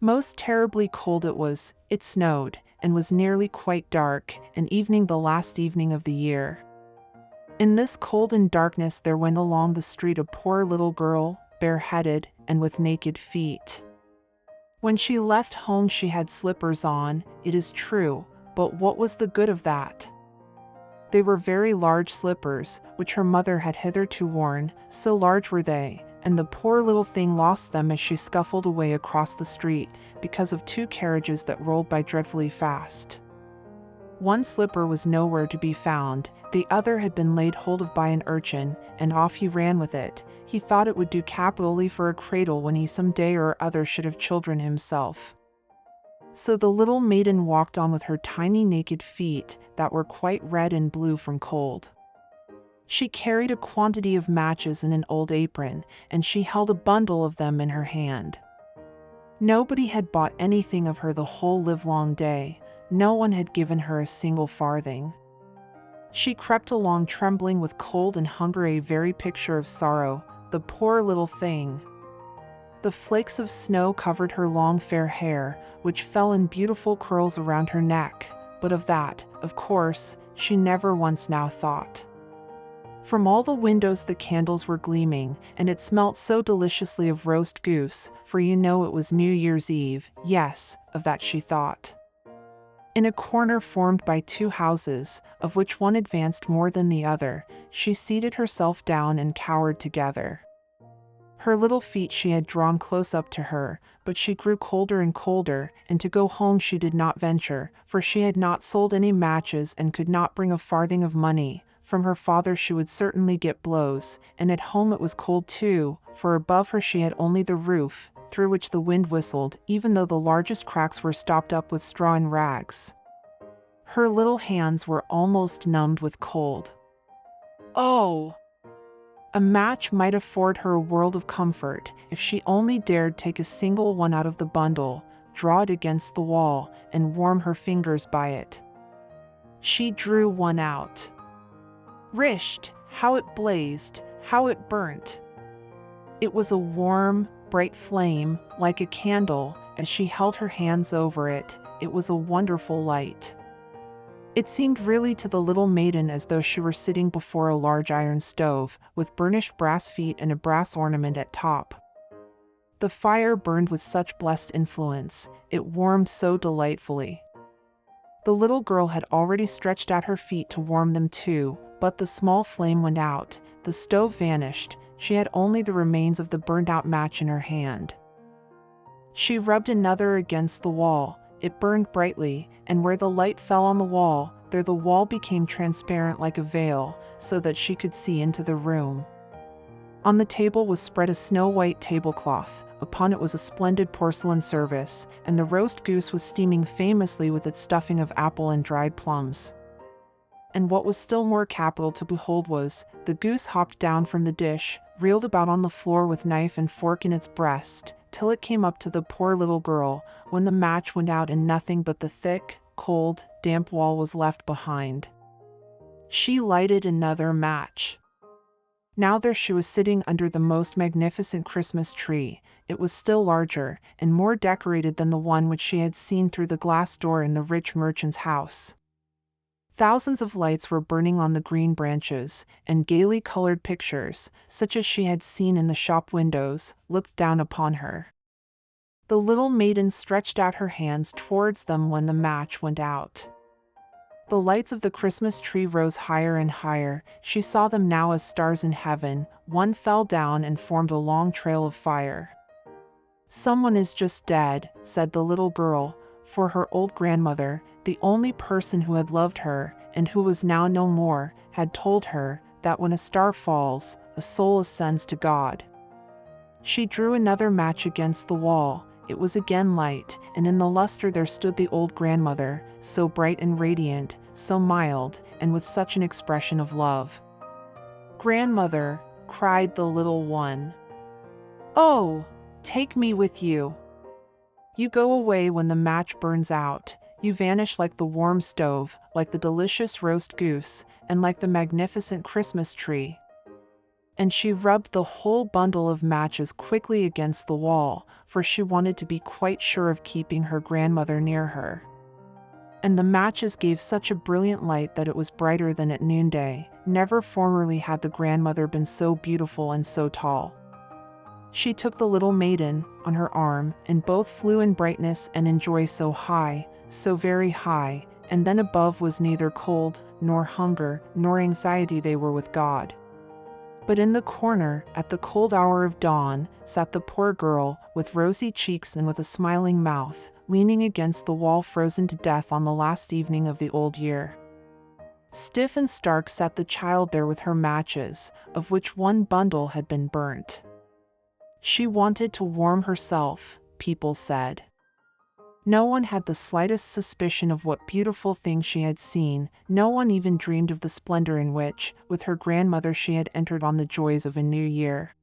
Most terribly cold it was. It snowed, and was nearly quite dark, an evening, the last evening of the year. In this cold and darkness there went along the street a poor little girl, bareheaded, and with naked feet. When she left home she had slippers on, it is true, but what was the good of that? They were very large slippers, which her mother had hitherto worn, so large were they, and the poor little thing lost them as she scuffled away across the street, because of two carriages that rolled by dreadfully fast. One slipper was nowhere to be found, the other had been laid hold of by an urchin, and off he ran with it. He thought it would do capitally for a cradle when he some day or other should have children himself. So the little maiden walked on with her tiny naked feet, that were quite red and blue from cold. She carried a quantity of matches in an old apron, and she held a bundle of them in her hand. Nobody had bought anything of her the whole livelong day. No one had given her a single farthing. She crept along trembling with cold and hunger, a very picture of sorrow, the poor little thing. The flakes of snow covered her long fair hair, which fell in beautiful curls around her neck, but of that, of course, she never once now thought. From all the windows the candles were gleaming, and it smelt so deliciously of roast goose, for you know it was New Year's Eve. Yes, of that she thought. In a corner formed by two houses, of which one advanced more than the other, she seated herself down and cowered together. Her little feet she had drawn close up to her, but she grew colder and colder, and to go home she did not venture, for she had not sold any matches and could not bring a farthing of money. From her father she would certainly get blows, and at home it was cold too, for above her she had only the roof, through which the wind whistled, even though the largest cracks were stopped up with straw and rags. Her little hands were almost numbed with cold. Oh! A match might afford her a world of comfort, if she only dared take a single one out of the bundle, draw it against the wall, and warm her fingers by it. She drew one out. Risht! How it blazed, how it burnt! It was a warm, bright flame, like a candle. As she held her hands over it, it was a wonderful light. It seemed really to the little maiden as though she were sitting before a large iron stove, with burnished brass feet and a brass ornament at top. The fire burned with such blessed influence, it warmed so delightfully. The little girl had already stretched out her feet to warm them too, but the small flame went out, the stove vanished, she had only the remains of the burned-out match in her hand. She rubbed another against the wall, it burned brightly, and where the light fell on the wall, there the wall became transparent like a veil, so that she could see into the room. On the table was spread a snow-white tablecloth, upon it was a splendid porcelain service, and the roast goose was steaming famously with its stuffing of apple and dried plums. And what was still more capital to behold was, the goose hopped down from the dish, reeled about on the floor with knife and fork in its breast, till it came up to the poor little girl, when the match went out and nothing but the thick, cold, damp wall was left behind. She lighted another match. Now there she was sitting under the most magnificent Christmas tree. It was still larger, and more decorated than the one which she had seen through the glass door in the rich merchant's house. Thousands of lights were burning on the green branches, and gaily colored pictures, such as she had seen in the shop windows, looked down upon her. The little maiden stretched out her hands towards them when the match went out. The lights of the Christmas tree rose higher and higher. She saw them now as stars in heaven. One fell down and formed a long trail of fire. "Someone is just dead," said the little girl, for her old grandmother, the only person who had loved her, and who was now no more, had told her that when a star falls, a soul ascends to God. She drew another match against the wall. It was again light, and in the luster there stood the old grandmother, so bright and radiant, so mild, and with such an expression of love. "Grandmother," cried the little one, "oh, take me with you. You go away when the match burns out. You vanish like the warm stove, like the delicious roast goose, and like the magnificent Christmas tree." and she rubbed the whole bundle of matches quickly against the wall, for she wanted to be quite sure of keeping her grandmother near her. And the matches gave such a brilliant light that it was brighter than at noonday. Never formerly had the grandmother been so beautiful and so tall. She took the little maiden on her arm, and both flew in brightness and in joy so high, so very high, and then above was neither cold, nor hunger, nor anxiety, they were with God. But in the corner, at the cold hour of dawn, sat the poor girl, with rosy cheeks and with a smiling mouth, leaning against the wall, frozen to death on the last evening of the old year. Stiff and stark sat the child there with her matches, of which one bundle had been burnt. She wanted to warm herself, people said. No one had the slightest suspicion of what beautiful thing she had seen. No one even dreamed of the splendor in which, with her grandmother, she had entered on the joys of a new year.